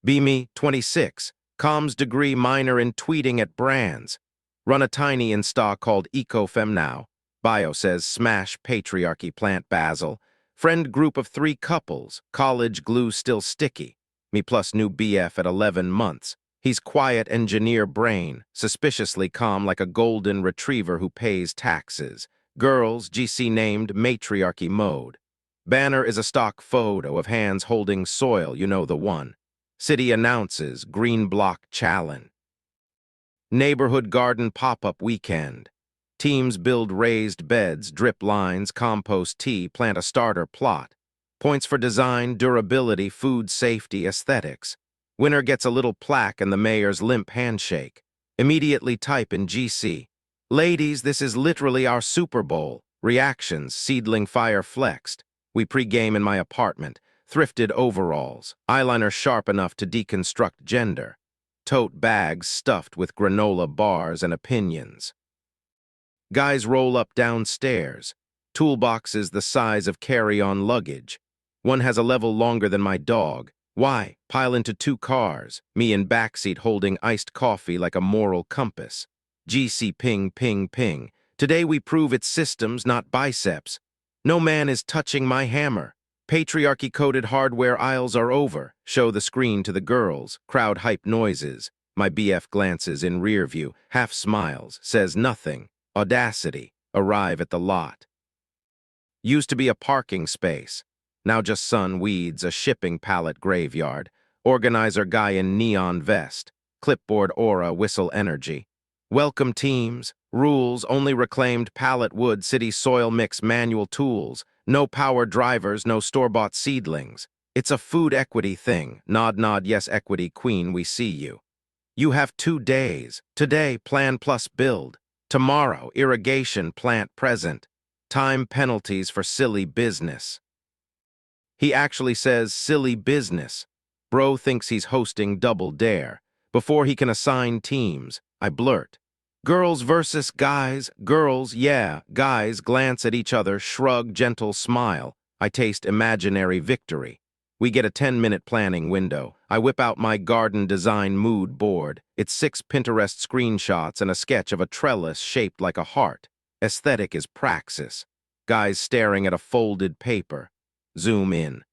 Me, 26, comms degree minor in tweeting at brands. Run a tiny Insta called EcoFem now. Bio says smash patriarchy plant basil. Friend group of 3 couples. College glue still sticky. Me plus new BF at 11 months. He's quiet engineer brain, suspiciously calm like a golden retriever who pays taxes. Girls, GC named matriarchy mode. Banner is a stock photo of hands holding soil, you know the one. City announces green block challenge. Neighborhood garden pop-up weekend. Teams build raised beds, drip lines, compost tea, plant a starter plot. Points for design, durability, food safety, aesthetics. Winner gets a little plaque and the mayor's limp handshake. Immediately type in GC. Ladies, this is literally our Super Bowl. Reactions, seedling fire flexed. We pre-game in my apartment. Thrifted overalls. Eyeliner sharp enough to deconstruct gender. Tote bags stuffed with granola bars and opinions. Guys roll up downstairs. Toolboxes the size of carry-on luggage. One has a level longer than my dog. Why? Pile into 2 cars. Me in backseat holding iced coffee like a moral compass. GC ping, ping, ping. Today we prove it's systems, not biceps. No man is touching my hammer. Patriarchy-coded hardware aisles are over. Show the screen to the girls. Crowd hype noises. My BF glances in rear view, half smiles, says nothing. Audacity. Arrive at the lot. Used to be a parking space. Now just sun, weeds, a shipping pallet graveyard. Organizer guy in neon vest. Clipboard aura, whistle energy. Welcome teams. Rules, only reclaimed pallet wood, city soil mix, manual tools. No power drivers, no store-bought seedlings. It's a food equity thing. Nod, nod, yes, equity queen, we see you. You have 2 days. Today, plan plus build. Tomorrow, irrigation, plant present. Time penalties for silly business. He actually says silly business. Bro thinks he's hosting Double Dare. Before he can assign teams, I blurt. Girls versus guys, girls, yeah, guys glance at each other, shrug, gentle smile. I taste imaginary victory. We get a 10-minute planning window. I whip out my garden design mood board. It's 6 Pinterest screenshots and a sketch of a trellis shaped like a heart. Aesthetic is praxis. Guys staring at a folded paper. Zoom in.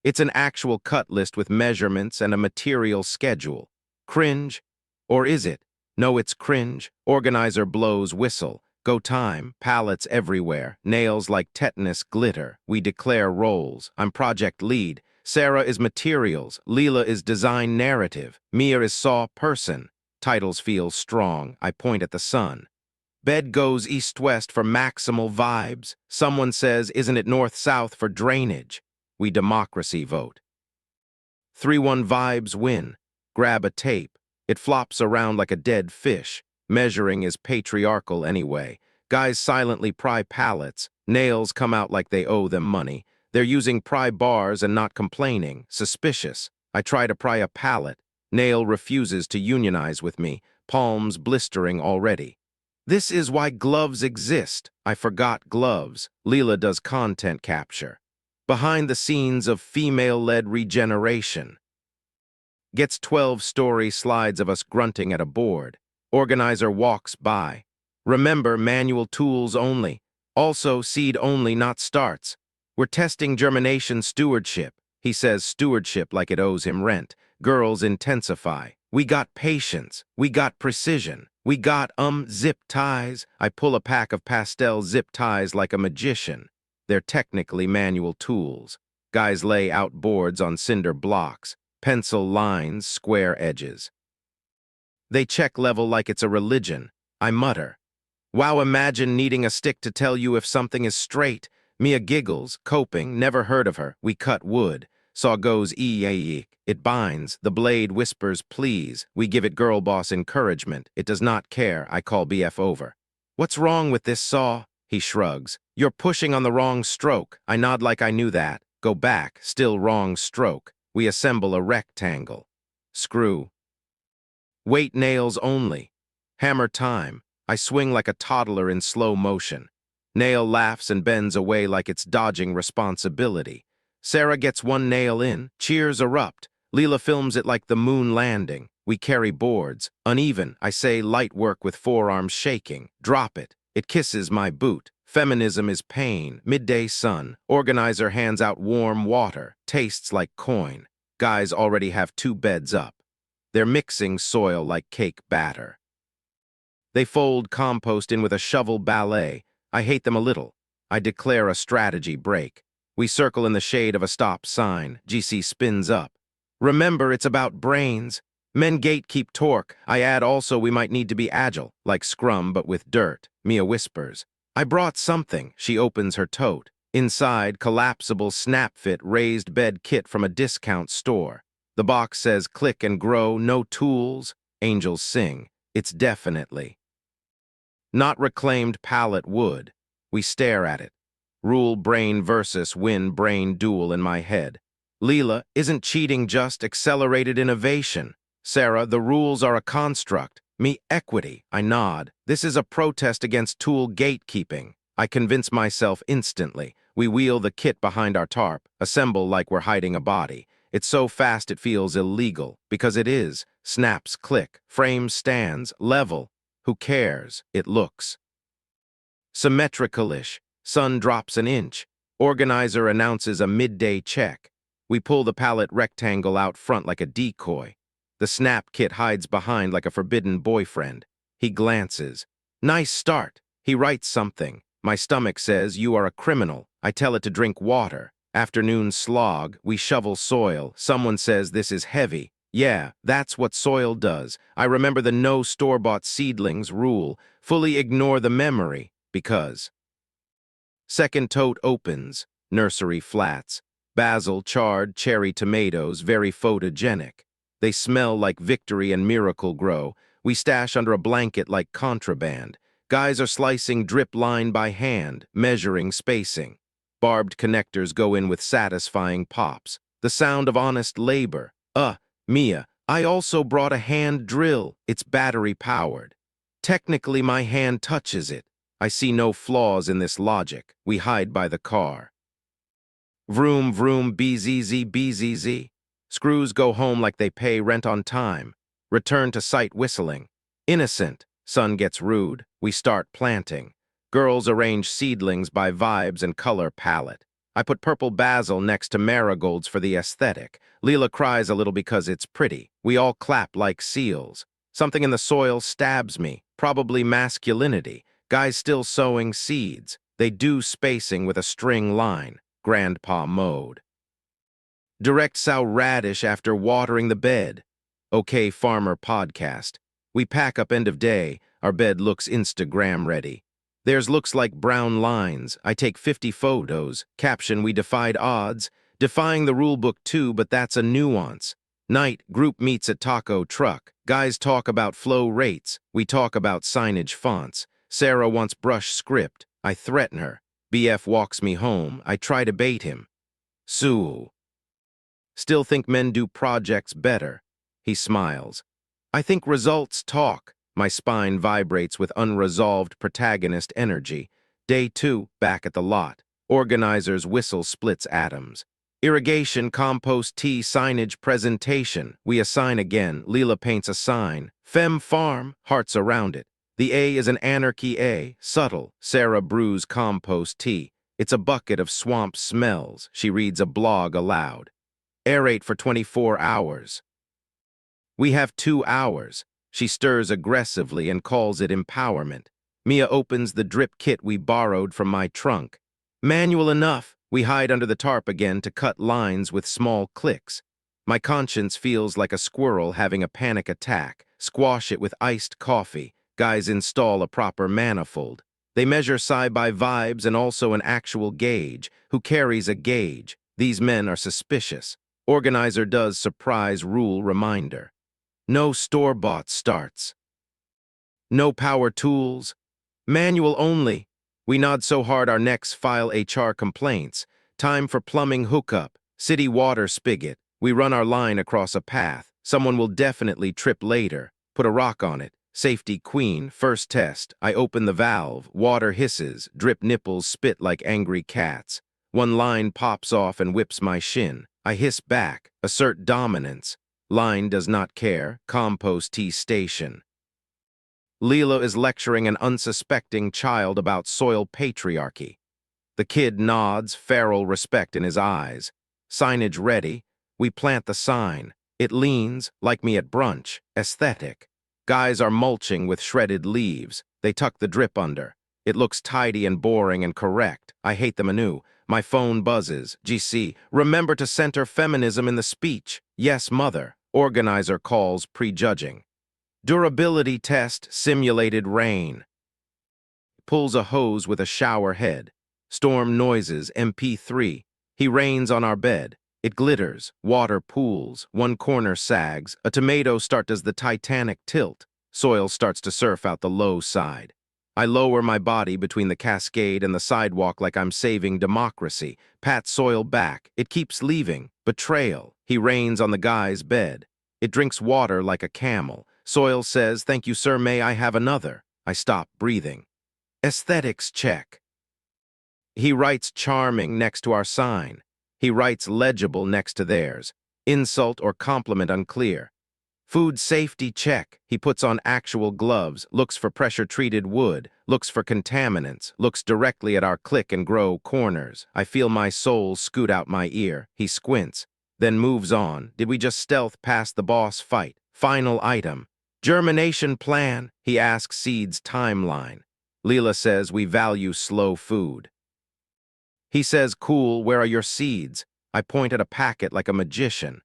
It's an actual cut list with measurements and a material schedule. Cringe? Or is it? No, it's cringe. Organizer blows whistle. Go time. Pallets everywhere. Nails like tetanus glitter. We declare roles. I'm project lead. Sarah is materials. Leela is design narrative. Mia is saw person. Titles feel strong. I point at the sun. Bed goes east-west for maximal vibes. Someone says, isn't it north-south for drainage? We democracy vote. 3-1 vibes win. Grab a tape. It flops around like a dead fish. Measuring is patriarchal anyway. Guys silently pry pallets. Nails come out like they owe them money. They're using pry bars and not complaining. Suspicious. I try to pry a pallet. Nail refuses to unionize with me. Palms blistering already. This is why gloves exist. I forgot gloves. Leela does content capture. Behind the scenes of female-led regeneration. Gets 12-story slides of us grunting at a board. Organizer walks by. Remember, manual tools only. Also, seed only, not starts. We're testing germination stewardship. He says stewardship like it owes him rent. Girls intensify. We got patience. We got precision. We got, zip ties. I pull a pack of pastel zip ties like a magician. They're technically manual tools. Guys lay out boards on cinder blocks. Pencil lines, square edges. They check level like it's a religion. I mutter. Wow, imagine needing a stick to tell you if something is straight. Mia giggles, coping, never heard of her. We cut wood. Saw goes eek. It binds. The blade whispers please. We give it girl boss encouragement. It does not care. I call BF over. What's wrong with this saw? He shrugs. You're pushing on the wrong stroke. I nod like I knew that. Go back. Still wrong stroke. We assemble a rectangle. Screw. Weight nails only. Hammer time. I swing like a toddler in slow motion. Nail laughs and bends away like it's dodging responsibility. Sarah gets 1 nail in. Cheers erupt. Leela films it like the moon landing. We carry boards. Uneven, I say light work with forearms shaking. Drop it. It kisses my boot. Feminism is pain. Midday sun. Organizer hands out warm water. Tastes like coin. Guys already have 2 beds up. They're mixing soil like cake batter. They fold compost in with a shovel ballet. I hate them a little. I declare a strategy break. We circle in the shade of a stop sign. GC spins up. Remember, it's about brains. Men gatekeep torque. I add also we might need to be agile, like Scrum but with dirt. Mia whispers. I brought something. She opens her tote. Inside, collapsible snap-fit raised bed kit from a discount store. The box says click and grow, no tools. Angels sing. It's definitely not reclaimed pallet wood. We stare at it. Rule brain versus win brain duel in my head. Leela, isn't cheating just accelerated innovation? Sarah, the rules are a construct. Me, equity. I nod. This is a protest against tool gatekeeping. I convince myself instantly. We wheel the kit behind our tarp, assemble like we're hiding a body. It's so fast it feels illegal, because it is. Snaps click, frames stands, level. Who cares? It looks symmetrical-ish. Sun drops an inch. Organizer announces a midday check. We pull the pallet rectangle out front like a decoy. The snap kit hides behind like a forbidden boyfriend. He glances. Nice start. He writes something. My stomach says, you are a criminal. I tell it to drink water. Afternoon slog. We shovel soil. Someone says this is heavy. Yeah, that's what soil does. I remember the no store-bought seedlings rule. Fully ignore the memory, because. Second tote opens. Nursery flats. Basil, chard, cherry tomatoes, very photogenic. They smell like victory and miracle grow. We stash under a blanket like contraband. Guys are slicing drip line by hand, measuring spacing. Barbed connectors go in with satisfying pops. The sound of honest labor. Mia, I also brought a hand drill. It's battery-powered. Technically, my hand touches it. I see no flaws in this logic. We hide by the car. Vroom, vroom, BZZ, BZZ. Screws go home like they pay rent on time. Return to site whistling. Innocent. Sun gets rude. We start planting. Girls arrange seedlings by vibes and color palette. I put purple basil next to marigolds for the aesthetic. Leela cries a little because it's pretty. We all clap like seals. Something in the soil stabs me. Probably masculinity. Guys still sowing seeds. They do spacing with a string line. Grandpa mode. Direct sow radish after watering the bed. Okay, farmer podcast. We pack up end of day. Our bed looks Instagram ready. Theirs looks like brown lines. I take 50 photos. Caption, we defied odds. Defying the rule book too, but that's a nuance. Night, group meets at taco truck. Guys talk about flow rates. We talk about signage fonts. Sarah wants brush script. I threaten her. BF walks me home. I try to bait him. Sue. Still think men do projects better. He smiles. I think results talk. My spine vibrates with unresolved protagonist energy. Day 2, back at the lot. Organizer's whistle splits atoms. Irrigation, compost, tea, signage, presentation. We assign again. Leela paints a sign. Fem farm, hearts around it. The A is an anarchy A, subtle. Sarah brews compost tea. It's a bucket of swamp smells. She reads a blog aloud. Aerate for 24 hours. We have 2 hours. She stirs aggressively and calls it empowerment. Mia opens the drip kit we borrowed from my trunk. Manual enough. We hide under the tarp again to cut lines with small clicks. My conscience feels like a squirrel having a panic attack. Squash it with iced coffee. Guys install a proper manifold. They measure sci-by vibes and also an actual gauge. Who carries a gauge? These men are suspicious. Organizer does surprise rule reminder. No store-bought starts. No power tools. Manual only. We nod so hard our necks file HR complaints. Time for plumbing hookup. City water spigot. We run our line across a path. Someone will definitely trip later. Put a rock on it. Safety queen. First test. I open the valve. Water hisses. Drip nipples spit like angry cats. One line pops off and whips my shin. I hiss back, assert dominance. Line does not care, compost tea station. Leela is lecturing an unsuspecting child about soil patriarchy. The kid nods, feral respect in his eyes. Signage ready. We plant the sign. It leans, like me at brunch, aesthetic. Guys are mulching with shredded leaves. They tuck the drip under. It looks tidy and boring and correct. I hate the menu. My phone buzzes. GC, remember to center feminism in the speech. Yes, mother. Organizer calls, prejudging. Durability test, simulated rain. Pulls a hose with a shower head. Storm noises, MP3. He rains on our bed. It glitters, water pools, one corner sags, a tomato starts as the Titanic tilt. Soil starts to surf out the low side. I lower my body between the cascade and the sidewalk like I'm saving democracy. Pat soil back. It keeps leaving. Betrayal. He rains on the guy's bed. It drinks water like a camel. Soil says, "Thank you, sir, may I have another?" I stop breathing. Aesthetics check. He writes charming next to our sign. He writes legible next to theirs. Insult or compliment unclear. Food safety check. He puts on actual gloves, looks for pressure-treated wood, looks for contaminants, looks directly at our click and grow corners. I feel my soul scoot out my ear. He squints, then moves on. Did we just stealth past the boss fight? Final item. Germination plan. He asks seeds timeline. Leela says we value slow food. He says, cool, where are your seeds? I point at a packet like a magician.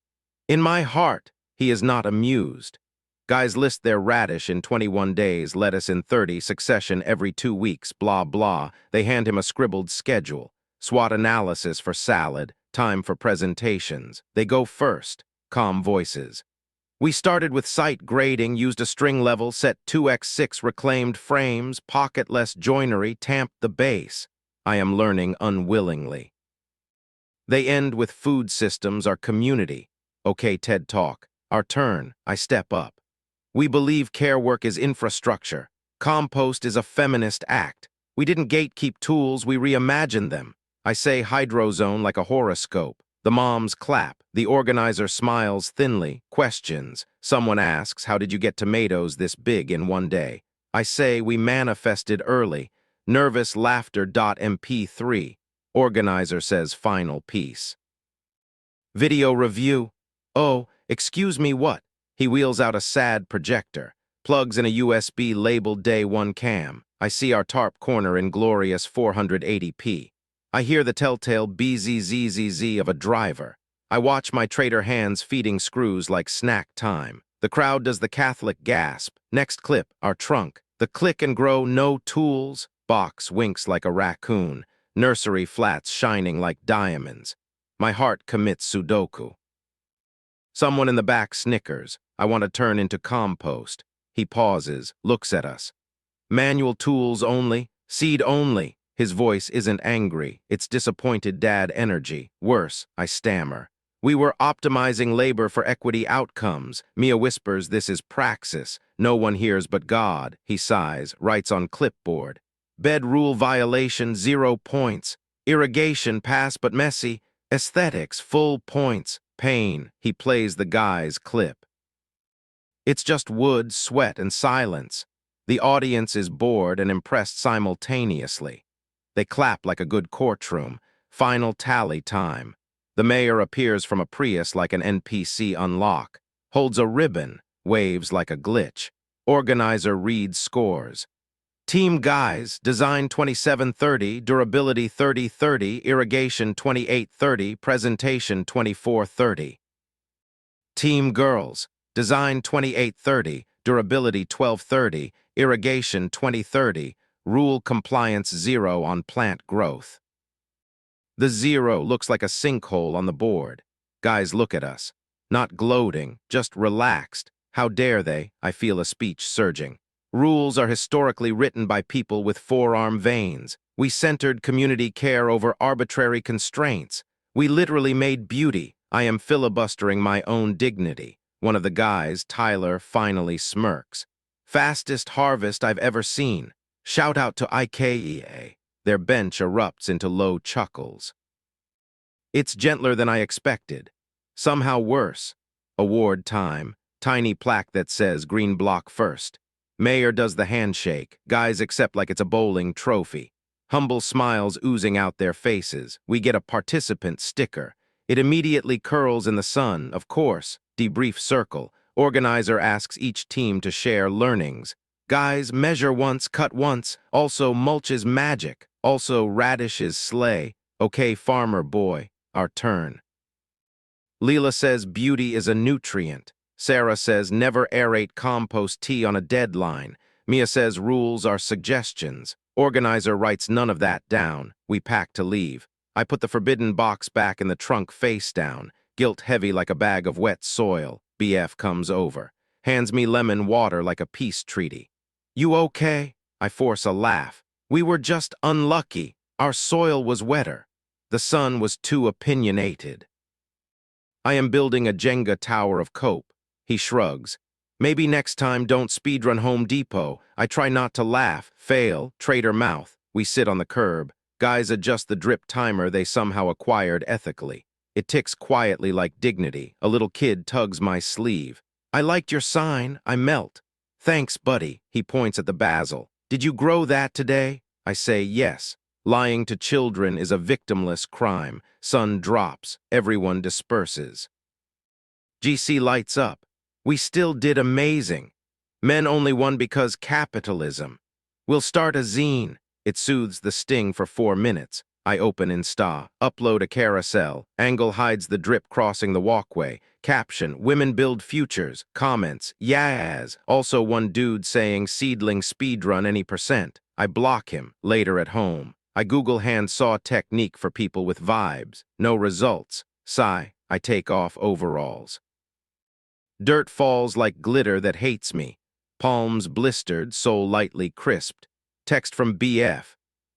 In my heart, he is not amused. Guys list their radish in 21 days, lettuce in 30, succession every 2 weeks, blah, blah. They hand him a scribbled schedule. SWOT analysis for salad, time for presentations. They go first, calm voices. We started with site grading, used a string level, set 2x6 reclaimed frames, pocketless joinery, tamped the base. I am learning unwillingly. They end with food systems, our community. Okay, TED Talk. Our turn. I step up. We believe care work is infrastructure. Compost is a feminist act. We didn't gatekeep tools, we reimagined them. I say hydrozone like a horoscope. The moms clap. The organizer smiles thinly, questions. Someone asks, how did you get tomatoes this big in one day? I say we manifested early. Nervous laughter. MP3. Organizer says final piece. Video review. Oh, excuse me, what? He wheels out a sad projector. Plugs in a USB labeled Day 1 cam. I see our tarp corner in glorious 480p. I hear the telltale bzzz of a driver. I watch my trader hands feeding screws like snack time. The crowd does the Catholic gasp. Next clip, our trunk. The click and grow, no tools. Box winks like a raccoon. Nursery flats shining like diamonds. My heart commits Sudoku. Someone in the back snickers. I want to turn into compost. He pauses, looks at us. Manual tools only, seed only. His voice isn't angry, it's disappointed dad energy. Worse, I stammer. We were optimizing labor for equity outcomes. Mia whispers this is praxis. No one hears but God. He sighs, writes on clipboard. Bed rule violation, 0 points. Irrigation, pass but messy. Aesthetics, full points. Pain, he plays the guy's clip. It's just wood, sweat, and silence. The audience is bored and impressed simultaneously. They clap like a good courtroom. Final tally time. The mayor appears from a Prius like an NPC unlock. Holds a ribbon, waves like a glitch. Organizer reads scores. Team guys, design 2730, durability 3030, irrigation 2830, presentation 2430. Team girls, design 2830, durability 1230, irrigation 2030, rule compliance 0 on plant growth. The 0 looks like a sinkhole on the board. Guys look at us, not gloating, just relaxed. How dare they? I feel a speech surging. Rules are historically written by people with forearm veins. We centered community care over arbitrary constraints. We literally made beauty. I am filibustering my own dignity. One of the guys, Tyler, finally smirks. Fastest harvest I've ever seen. Shout out to IKEA. Their bench erupts into low chuckles. It's gentler than I expected. Somehow worse. Award time. Tiny plaque that says green block first. Mayor does the handshake. Guys accept like it's a bowling trophy. Humble smiles oozing out their faces. We get a participant sticker. It immediately curls in the sun, of course. Debrief circle. Organizer asks each team to share learnings. Guys, measure once, cut once. Also, mulch is magic. Also, radish is slay. Okay, farmer boy, our turn. Leela says beauty is a nutrient. Sarah says never aerate compost tea on a deadline. Mia says rules are suggestions. Organizer writes none of that down. We pack to leave. I put the forbidden box back in the trunk face down, guilt heavy like a bag of wet soil. BF comes over, hands me lemon water like a peace treaty. You okay? I force a laugh. We were just unlucky. Our soil was wetter. The sun was too opinionated. I am building a Jenga tower of cope. He shrugs. Maybe next time don't speedrun Home Depot. I try not to laugh, fail, traitor mouth. We sit on the curb. Guys adjust the drip timer they somehow acquired ethically. It ticks quietly like dignity. A little kid tugs my sleeve. I liked your sign. I melt. Thanks, buddy. He points at the basil. Did you grow that today? I say yes. Lying to children is a victimless crime. Sun drops. Everyone disperses. GC lights up. We still did amazing. Men only won because capitalism. We'll start a zine. It soothes the sting for 4 minutes. I open Insta, upload a carousel. Angle hides the drip crossing the walkway. Caption, women build futures. Comments, yas. Also one dude saying seedlings speedrun any percent. I block him, later at home. I Google handsaw technique for people with vibes. No results. Sigh, I take off overalls. Dirt falls like glitter that hates me. Palms blistered, soul lightly crisped. Text from BF.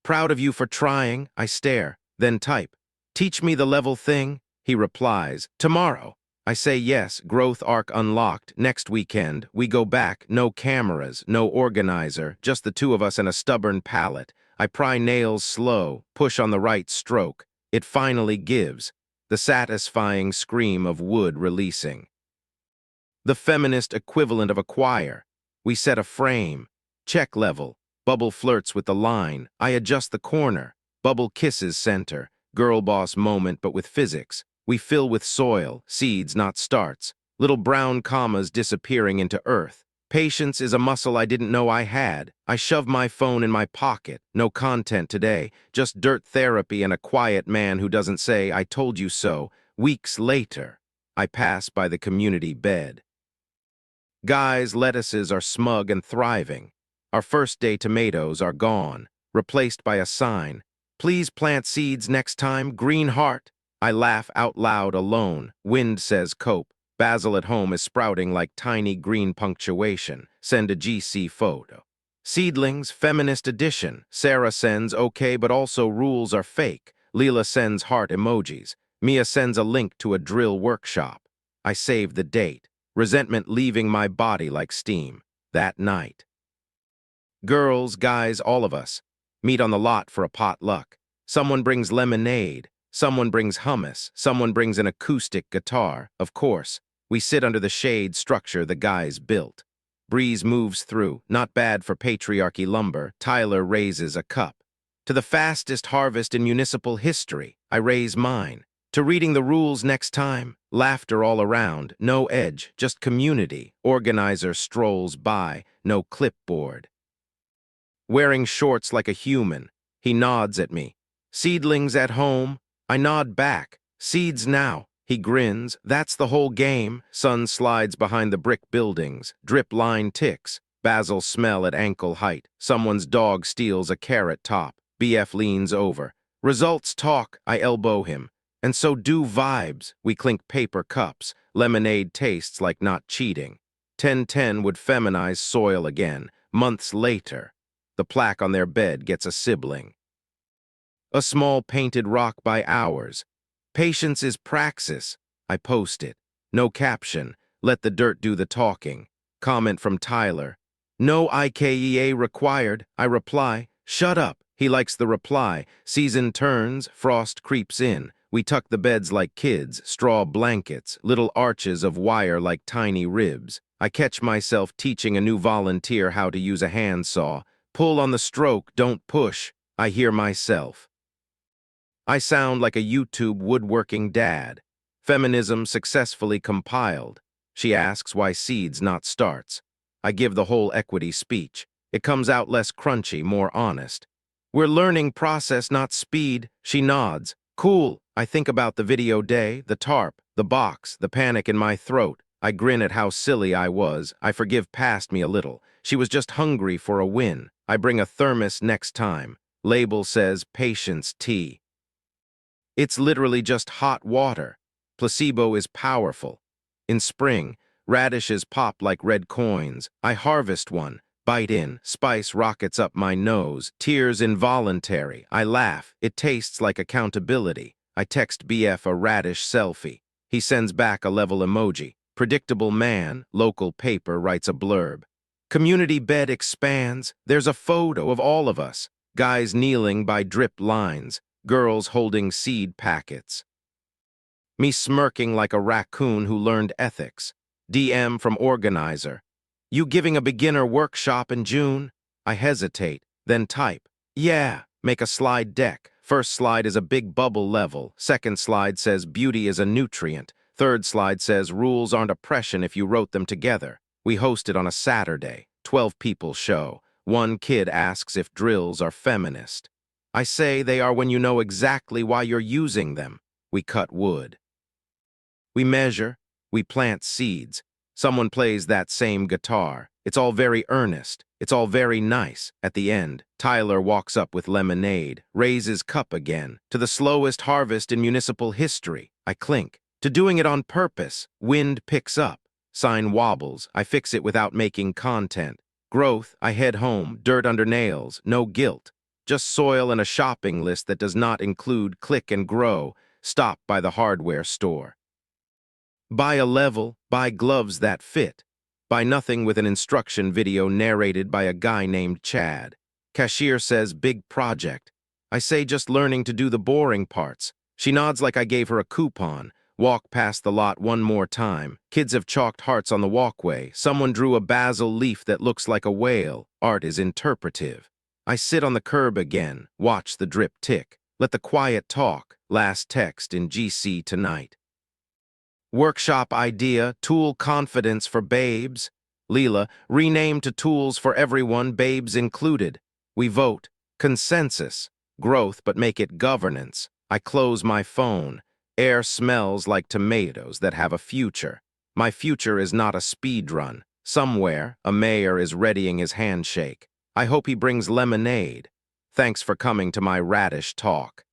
Proud of you for trying, I stare, then type. Teach me the level thing? He replies, tomorrow. I say yes, growth arc unlocked, next weekend. We go back, no cameras, no organizer, just the two of us and a stubborn palette. I pry nails slow, push on the right stroke. It finally gives, the satisfying scream of wood releasing. The feminist equivalent of a choir. We set a frame, check level. Bubble flirts with the line. I adjust the corner. Bubble kisses center. Girl boss moment, but with physics. We fill with soil, seeds, not starts. Little brown commas disappearing into earth. Patience is a muscle I didn't know I had. I shove my phone in my pocket. No content today. Just dirt therapy and a quiet man who doesn't say, I told you so. Weeks later, I pass by the community bed. Guys' lettuces are smug and thriving. Our first day tomatoes are gone, replaced by a sign. Please plant seeds next time, green heart. I laugh out loud alone. Wind says cope. Basil at home is sprouting like tiny green punctuation. Send a GC photo. Seedlings, feminist edition. Sarah sends okay, but also rules are fake. Leela sends heart emojis. Mia sends a link to a drill workshop. I save the date. Resentment leaving my body like steam. That night. Girls, guys, all of us, meet on the lot for a potluck. Someone brings lemonade, someone brings hummus, someone brings an acoustic guitar. Of course, we sit under the shade structure the guys built. Breeze moves through, not bad for patriarchy lumber. Tyler raises a cup. To the fastest harvest in municipal history, I raise mine. To reading the rules next time, laughter all around, no edge, just community. Organizer strolls by, no clipboard. Wearing shorts like a human, he nods at me. Seedlings at home? I nod back. Seeds now. He grins. That's the whole game. Sun slides behind the brick buildings. Drip line ticks. Basil smell at ankle height. Someone's dog steals a carrot top. BF leans over. Results talk. I elbow him. And so do vibes. We clink paper cups. Lemonade tastes like not cheating. 1010 would feminize soil again. Months later. The plaque on their bed gets a sibling. A small painted rock by hours. Patience is praxis. I post it. No caption. Let the dirt do the talking. Comment from Tyler. No IKEA required. I reply. Shut up. He likes the reply. Season turns. Frost creeps in. We tuck the beds like kids, straw blankets, little arches of wire like tiny ribs. I catch myself teaching a new volunteer how to use a handsaw. Pull on the stroke, don't push. I hear myself. I sound like a YouTube woodworking dad. Feminism successfully compiled. She asks why seeds, not starts. I give the whole equity speech. It comes out less crunchy, more honest. We're learning process, not speed. She nods. Cool. I think about the video day, the tarp, the box, the panic in my throat. I grin at how silly I was. I forgive past me a little. She was just hungry for a win. I bring a thermos next time. Label says patience tea. It's literally just hot water. Placebo is powerful. In spring, radishes pop like red coins. I harvest one, bite in, spice rockets up my nose, tears involuntary. I laugh. It tastes like accountability. I text BF a radish selfie. He sends back a level emoji. Predictable man, local paper writes a blurb. Community bed expands. There's a photo of all of us. Guys kneeling by drip lines. Girls holding seed packets. Me smirking like a raccoon who learned ethics. DM from organizer. You giving a beginner workshop in June? I hesitate, then type. Yeah, make a slide deck. First slide is a big bubble level. Second slide says beauty is a nutrient. Third slide says rules aren't oppression if you wrote them together. We host it on a Saturday. 12 people show. One kid asks if drills are feminist. I say they are when you know exactly why you're using them. We cut wood. We measure. We plant seeds. Someone plays that same guitar. It's all very earnest. It's all very nice. At the end, Tyler walks up with lemonade, raises cup again. To the slowest harvest in municipal history. I clink. To doing it on purpose. Wind picks up. Sign wobbles. I fix it without making content. Growth. I head home. Dirt under nails. No guilt. Just soil and a shopping list that does not include click and grow. Stop by the hardware store. Buy a level, buy gloves that fit. Buy nothing with an instruction video narrated by a guy named Chad. Cashier says big project. I say just learning to do the boring parts. She nods like I gave her a coupon. Walk past the lot one more time. Kids have chalked hearts on the walkway. Someone drew a basil leaf that looks like a whale. Art is interpretive. I sit on the curb again, watch the drip tick. Let the quiet talk. Last text in GC tonight. Workshop idea, tool confidence for babes. Leela, rename to tools for everyone, babes included. We vote. Consensus. Growth, but make it governance. I close my phone. Air smells like tomatoes that have a future. My future is not a speed run. Somewhere, a mayor is readying his handshake. I hope he brings lemonade. Thanks for coming to my radish talk.